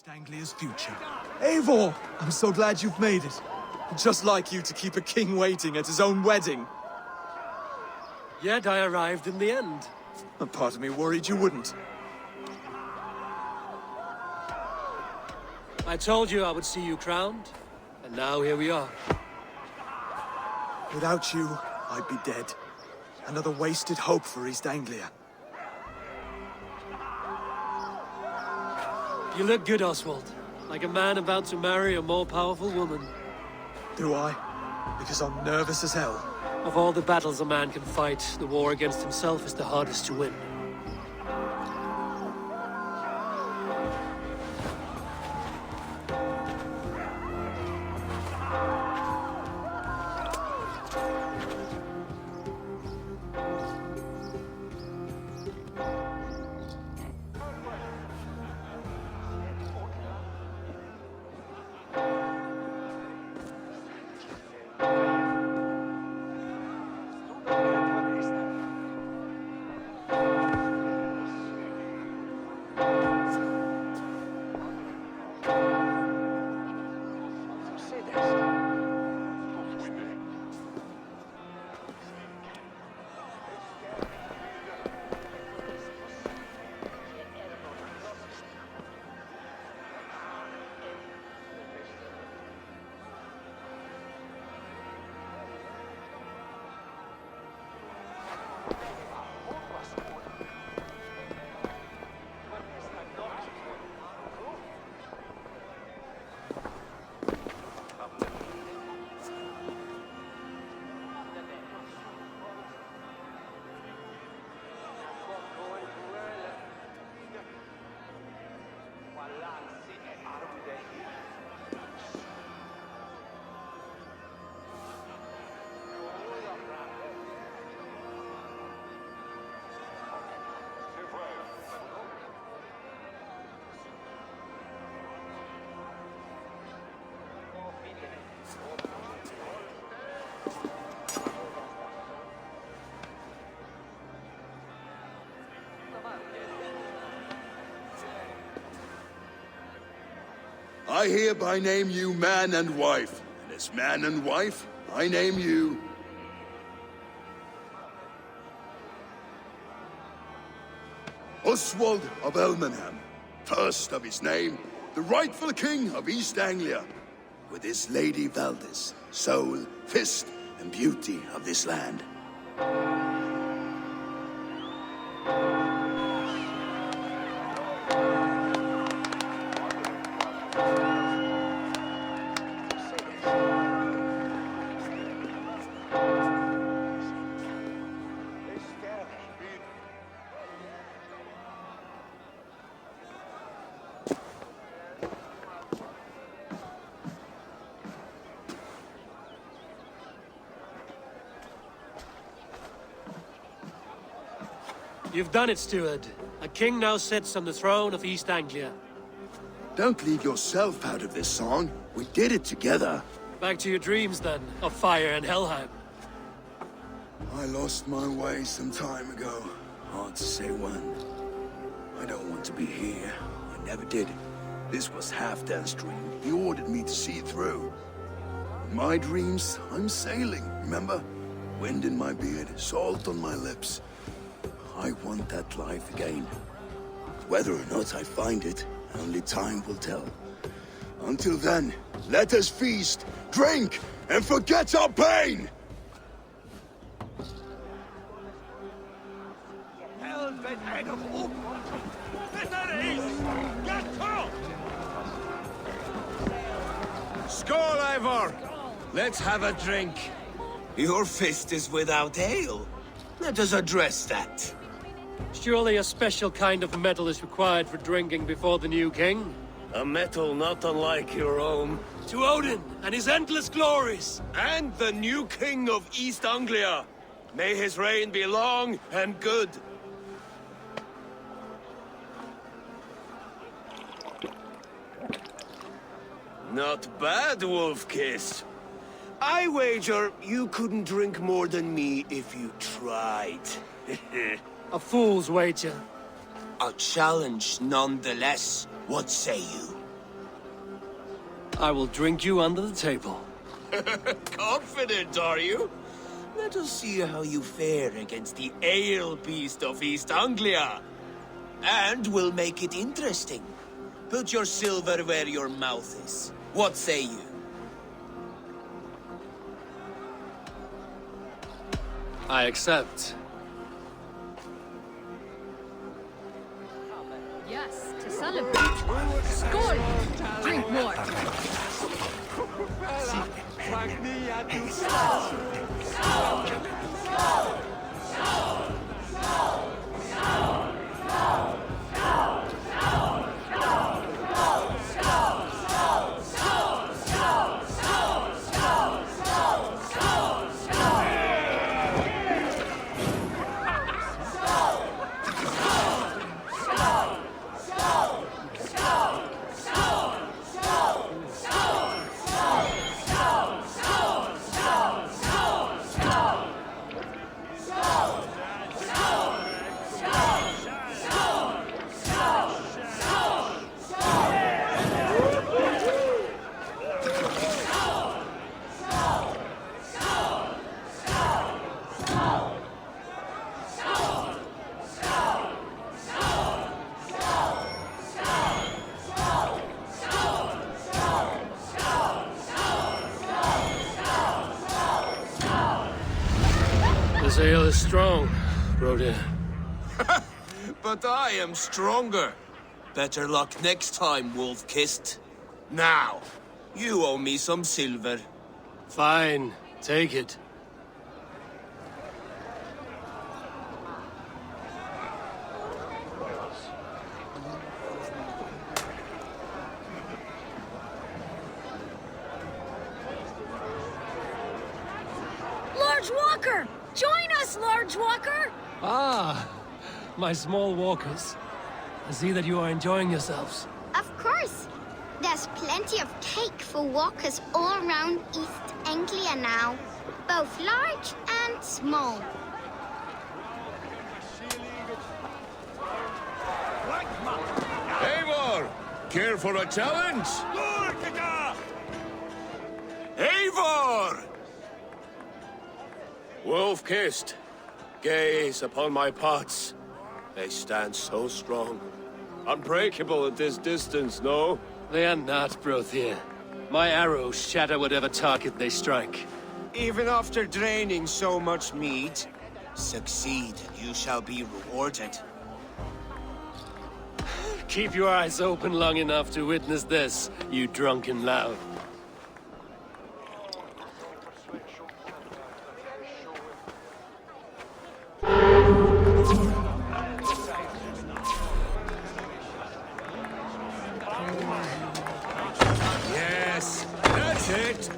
East Anglia's future. Eivor! I'm so glad you've made it. Just like you to keep a king waiting at his own wedding. Yet I arrived in the end. A part of me worried you wouldn't. I told you I would see you crowned, and now here we are. Without you, I'd be dead. Another wasted hope for East Anglia. You look good, Oswald. Like a man about to marry a more powerful woman. Do I? Because I'm nervous as hell. Of all the battles a man can fight, the war against himself is the hardest to win. I hereby name you man and wife, and as man and wife, I name you... Oswald of Elmenham, first of his name, the rightful king of East Anglia, with his lady Valdis, soul, fist, and beauty of this land. You've done it, steward. A king now sits on the throne of East Anglia. Don't leave yourself out of this song. We did it together. Back to your dreams, then, of fire and Helheim. I lost my way some time ago. Hard to say when. I don't want to be here. I never did. This was Halfdan's dream. He ordered me to see it through. In my dreams, I'm sailing, remember? Wind in my beard, salt on my lips. I want that life again. Whether or not I find it, only time will tell. Until then, let us feast, drink, and forget our pain! Skål, Eivor! Let's have a drink. Your fist is without ale. Let us address that. Surely a special kind of metal is required for drinking before the new king? A metal not unlike your own. To Odin and his endless glories! And the new king of East Anglia. May his reign be long and good. Not bad, Wolfkiss. I wager you couldn't drink more than me if you tried. A fool's wager. A challenge nonetheless. What say you? I will drink you under the table. Confident, are you? Let us see how you fare against the ale beast of East Anglia. And we'll make it interesting. Put your silver where your mouth is. What say you? I accept. Yes, to celebrate. Skål! Drink more. This ale is strong, Rodin. But I am stronger. Better luck next time, Wolf-Kissed. Now, you owe me some silver. Fine, take it. Large Walker! Join us, Large Walker! Ah, my small walkers. I see that you are enjoying yourselves. Of course. There's plenty of cake for walkers all around East Anglia now, both large and small. Eivor! Care for a challenge? Eivor! Wolf-Kissed, gaze upon my pots. They stand so strong. Unbreakable at this distance, no? They are not, Brothir. My arrows shatter whatever target they strike. Even after draining so much meat, succeed and you shall be rewarded. Keep your eyes open long enough to witness this, you drunken lout. Yes, that's it.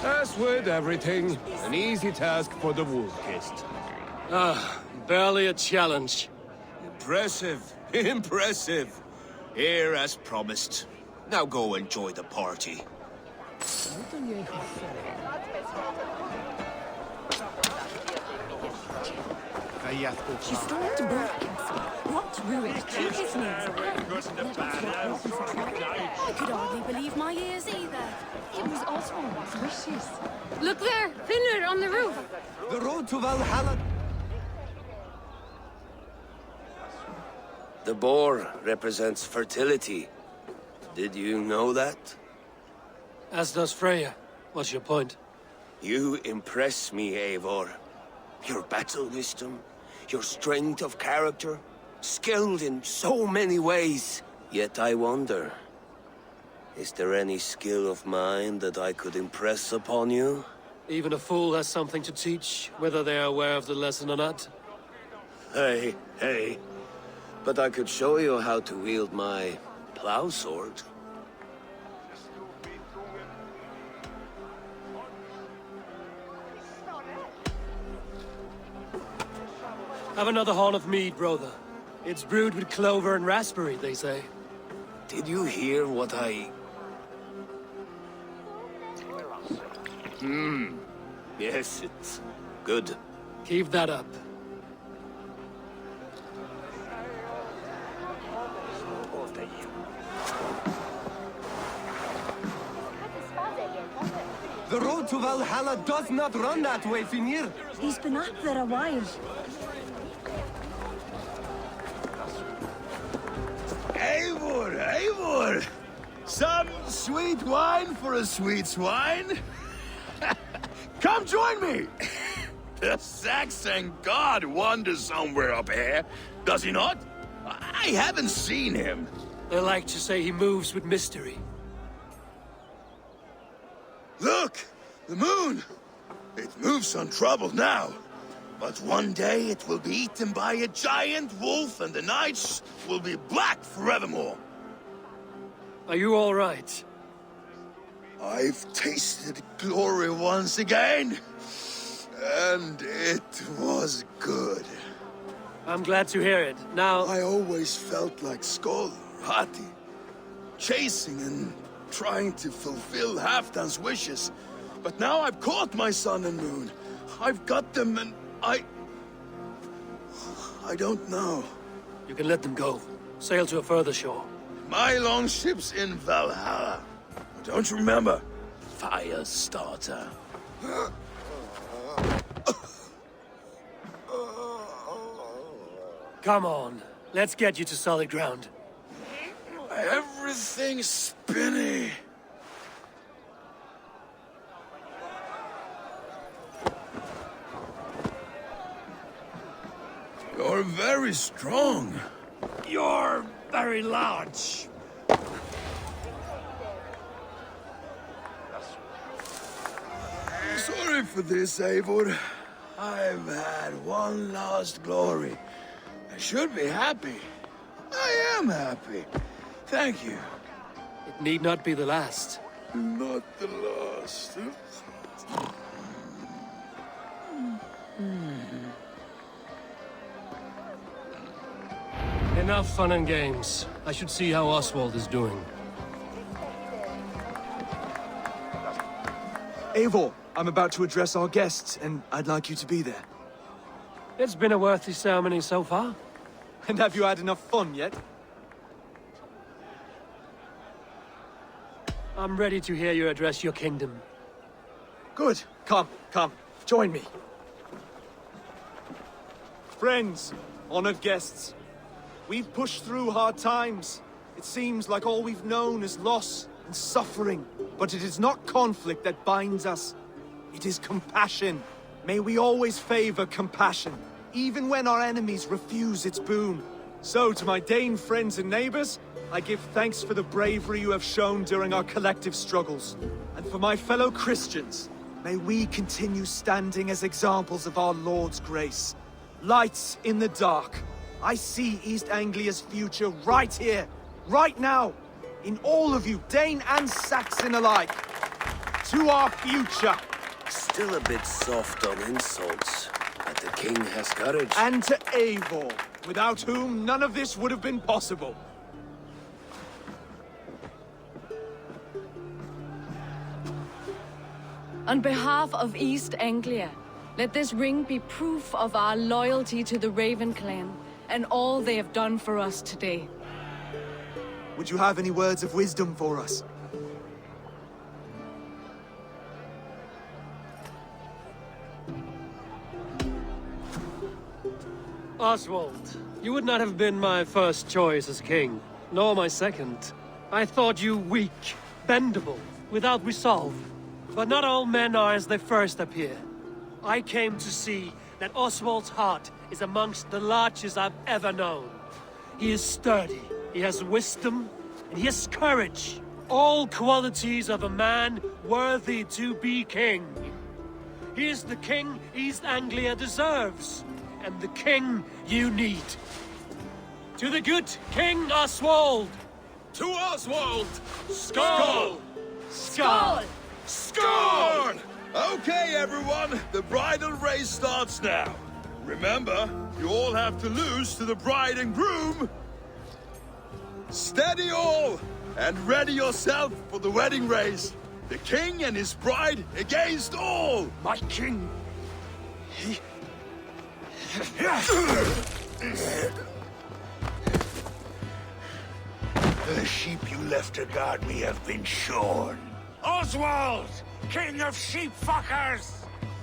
As with everything, an easy task for the Wolf-Kissed. Barely a challenge. Impressive, impressive. Here as promised. Now go enjoy the party. She stormed Birken's. What ruined two his names? I could hardly believe my ears either. It was Oswald's wishes. Look there, Finner on the roof. The road to Valhalla. The boar represents fertility. Did you know that? As does Freya. What's your point? You impress me, Eivor. Your battle wisdom, your strength of character, skilled in so many ways. Yet I wonder, is there any skill of mine that I could impress upon you? Even a fool has something to teach, whether they are aware of the lesson or not. Hey. But I could show you how to wield my plow sword. Have another horn of mead, brother. It's brewed with clover and raspberry, they say. Did you hear what I... Yes, it's good. Keep that up. road to Valhalla does not run that way, Finir. He's been up there a while. Eivor, Eivor! Some sweet wine for a sweet swine? Come join me! The Saxon god wanders somewhere up here, does he not? I haven't seen him. They like to say he moves with mystery. Look! The moon! It moves untroubled now. But one day it will be eaten by a giant wolf and the nights will be black forevermore. Are you all right? I've tasted glory once again. And it was good. I'm glad to hear it. Now, I always felt like Skoll, Hati, chasing and trying to fulfill Halfdan's wishes. But now I've caught my sun and moon. I've got them and I don't know. you can let them go. Sail to a further shore. My longship's in Valhalla. Don't you remember? Fire starter. Come on, let's get you to solid ground. Everything's spinny. You're very strong. You're very large. Sorry for this, Eivor. I've had one last glory. I should be happy. I am happy. Thank you. It need not be the last. Not the last. Enough fun and games. I should see how Oswald is doing. Eivor, I'm about to address our guests, and I'd like you to be there. It's been a worthy ceremony so far. And have you had enough fun yet? I'm ready to hear you address your kingdom. Good. Come, join me. Friends, honored guests, we've pushed through hard times. It seems like all we've known is loss and suffering. But it is not conflict that binds us. It is compassion. May we always favor compassion, even when our enemies refuse its boon. So, to my Dane friends and neighbors, I give thanks for the bravery you have shown during our collective struggles. And for my fellow Christians, may we continue standing as examples of our Lord's grace. Lights in the dark. I see East Anglia's future right here, right now, in all of you, Dane and Saxon alike. To our future. Still a bit soft on insults, but the king has courage. And to Eivor, without whom none of this would have been possible. On behalf of East Anglia, let this ring be proof of our loyalty to the Raven clan and all they have done for us today. Would you have any words of wisdom for us? Oswald, you would not have been my first choice as king, nor my second. I thought you weak, bendable, without resolve. But not all men are as they first appear. I came to see that Oswald's heart is amongst the largest I've ever known. He is sturdy, he has wisdom, and he has courage. All qualities of a man worthy to be king. He is the king East Anglia deserves, and the king you need. To the good King Oswald! To Oswald! Skull! Skull! Scorn! Okay, everyone, the bridal race starts now. Remember, you all have to lose to the bride and groom. Steady all, and ready yourself for the wedding race. The king and his bride against all. My king! The sheep you left to guard me have been shorn. Oswald! King of sheep fuckers!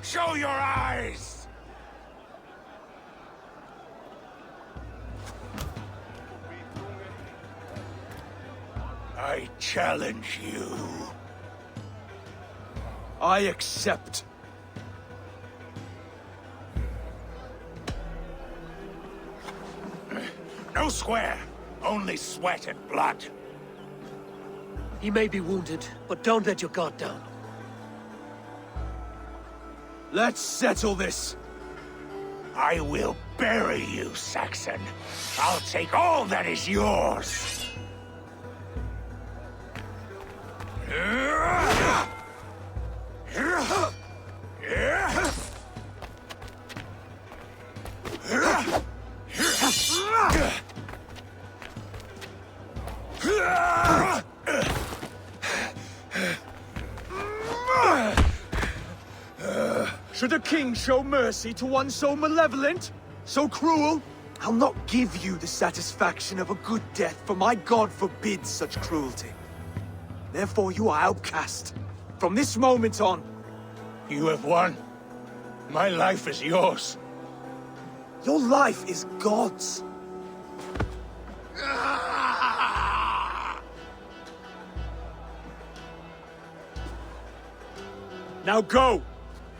Show your eyes! I challenge you. I accept. No square, only sweat and blood. He may be wounded, but don't let your guard down. Let's settle this. I will bury you, Saxon. I'll take all that is yours. Should a king show mercy to one so malevolent? So cruel? I'll not give you the satisfaction of a good death, for my god forbids such cruelty. Therefore you are outcast. From this moment on. You have won. My life is yours. Your life is God's. Now go!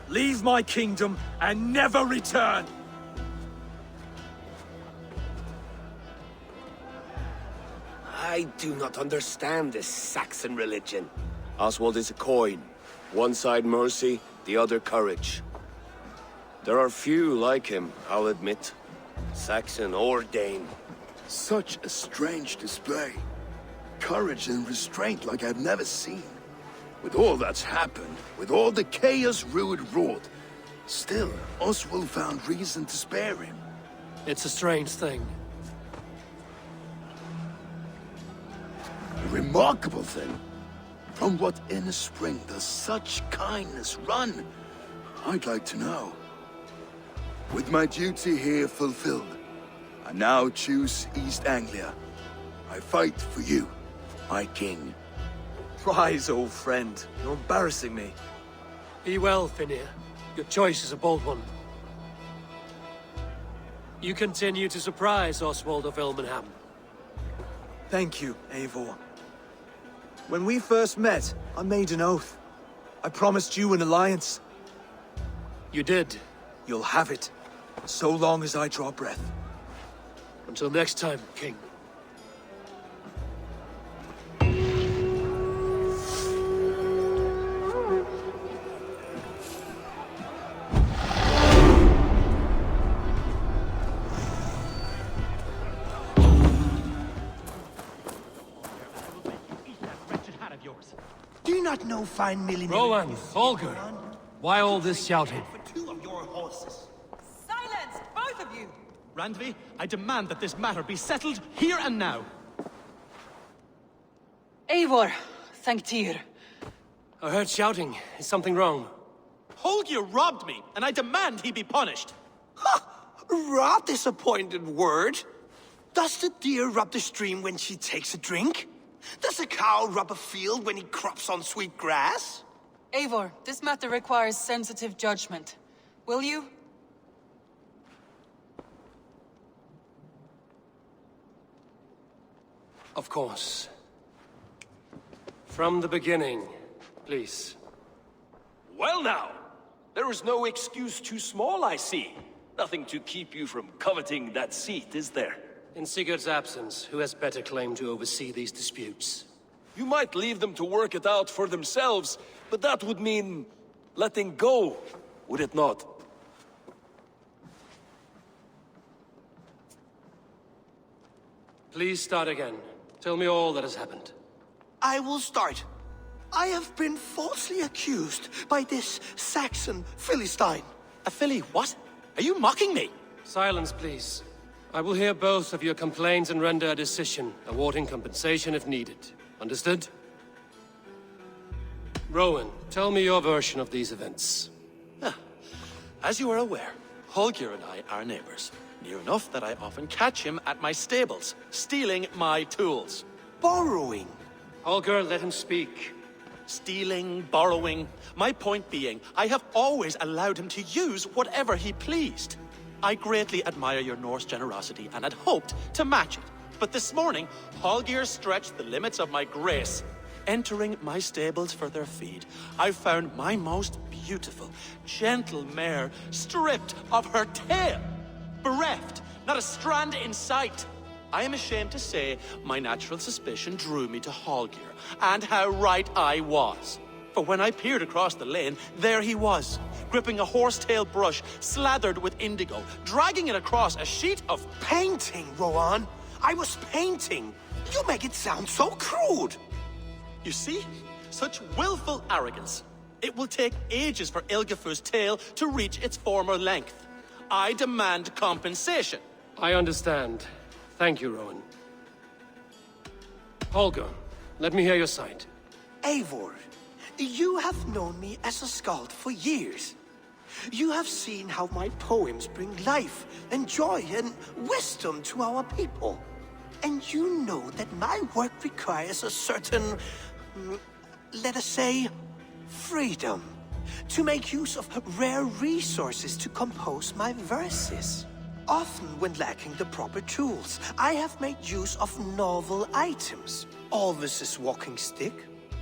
Leave my kingdom and never return! I do not understand this Saxon religion. Oswald is a coin. One side mercy, the other courage. There are few like him, I'll admit. Saxon or Dane. Such a strange display. Courage and restraint like I've never seen. With all that's happened, with all the chaos Rued wrought, still, Oswald found reason to spare him. It's a strange thing. A remarkable thing. From what inner spring does such kindness run? I'd like to know. With my duty here fulfilled, I now choose East Anglia. I fight for you, my king. Rise, old friend. You're embarrassing me. Be well, Finir. Your choice is a bold one. You continue to surprise Oswald of Ilmenham. Thank you, Eivor. When we first met, I made an oath. I promised you an alliance. You did. You'll have it, so long as I draw breath. Until next time, King. Do you not know fine milling? Rowan, Holger, why all this shouting? For two of your horses. Silence, both of you! Randvi, I demand that this matter be settled here and now. Eivor, thank Tyr. I heard shouting. Is something wrong? Holger robbed me, and I demand he be punished. Rot disappointed word. Does the deer rub the stream when she takes a drink? Does a cow rub a field when he crops on sweet grass? Eivor, this matter requires sensitive judgment. Will you? Of course. From the beginning, please. Well now, there is no excuse too small, I see. Nothing to keep you from coveting that seat, is there? In Sigurd's absence, who has better claim to oversee these disputes? You might leave them to work it out for themselves, but that would mean letting go, would it not? Please start again. Tell me all that has happened. I will start. I have been falsely accused by this Saxon Philistine. A filly, what? Are you mocking me? Silence, please. I will hear both of your complaints and render a decision, awarding compensation if needed. Understood? Rowan, tell me your version of these events. As you are aware, Holger and I are neighbors. Near enough that I often catch him at my stables, stealing my tools. Borrowing. Holger, let him speak. stealing, borrowing. My point being, I have always allowed him to use whatever he pleased. I greatly admire your Norse generosity and had hoped to match it. But this morning, Hallgeir stretched the limits of my grace. Entering my stables for their feed, I found my most beautiful, gentle mare stripped of her tail. Bereft, not a strand in sight. I am ashamed to say my natural suspicion drew me to Hallgeir, and how right I was. For when I peered across the lane, there he was, gripping a horsetail brush slathered with indigo, dragging it across a sheet of... Painting, Rowan! I was painting! You make it sound so crude! You see? Such willful arrogance. It will take ages for Ilgafur's tail to reach its former length. I demand compensation. I understand. Thank you, Rowan. Holger, let me hear your side. Eivor, you have known me as a skald for years. You have seen how my poems bring life and joy and wisdom to our people. And you know that my work requires a certain, let us say, freedom. To make use of rare resources to compose my verses. Often when lacking the proper tools, I have made use of novel items. Alvis's walking stick,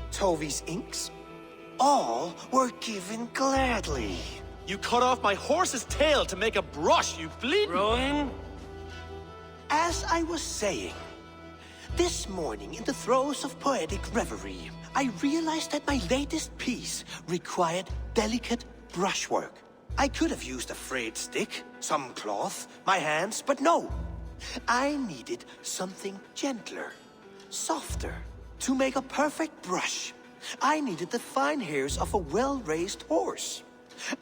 Tovi's inks, all were given gladly. You cut off my horse's tail to make a brush, you bleeding... Rowan? As I was saying, this morning in the throes of poetic reverie, I realized that my latest piece required delicate brushwork. I could have used a frayed stick, some cloth, my hands, but no. I needed something gentler, softer. To make a perfect brush, I needed the fine hairs of a well-raised horse.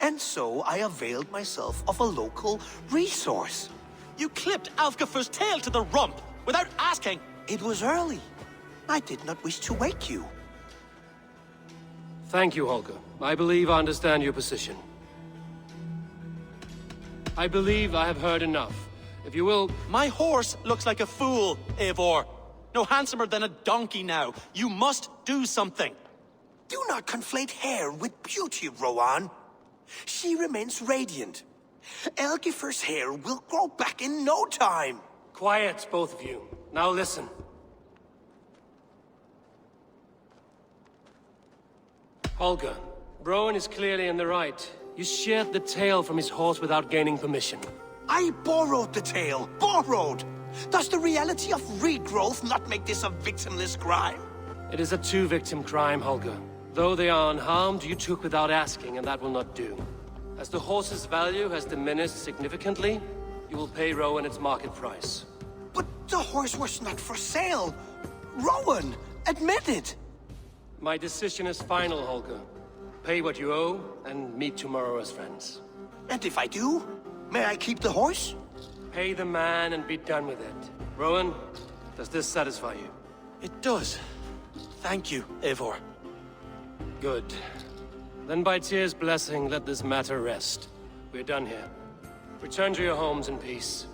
And so I availed myself of a local resource. You clipped Alfgafur's tail to the rump without asking. It was early. I did not wish to wake you. Thank you, Holger. I believe I understand your position. I believe I have heard enough. If you will... My horse looks like a fool, Eivor. No handsomer than a donkey now. You must do something. Do not conflate hair with beauty, Rowan. She remains radiant. Elgifur's hair will grow back in no time. Quiet, both of you. Now listen. Holger, Rowan is clearly in the right. You sheared the tail from his horse without gaining permission. I borrowed the tail. Borrowed! Does the reality of regrowth not make this a victimless crime? It is a two-victim crime, Holger. Though they are unharmed, you took without asking, and that will not do. As the horse's value has diminished significantly, you will pay Rowan its market price. But the horse was not for sale. Rowan, admit it. My decision is final, Holger. Pay what you owe, and meet tomorrow as friends. And if I do, may I keep the horse? Pay the man and be done with it. Rowan, does this satisfy you? It does. Thank you, Eivor. Good. Then by Tyr's blessing, let this matter rest. We're done here. Return to your homes in peace.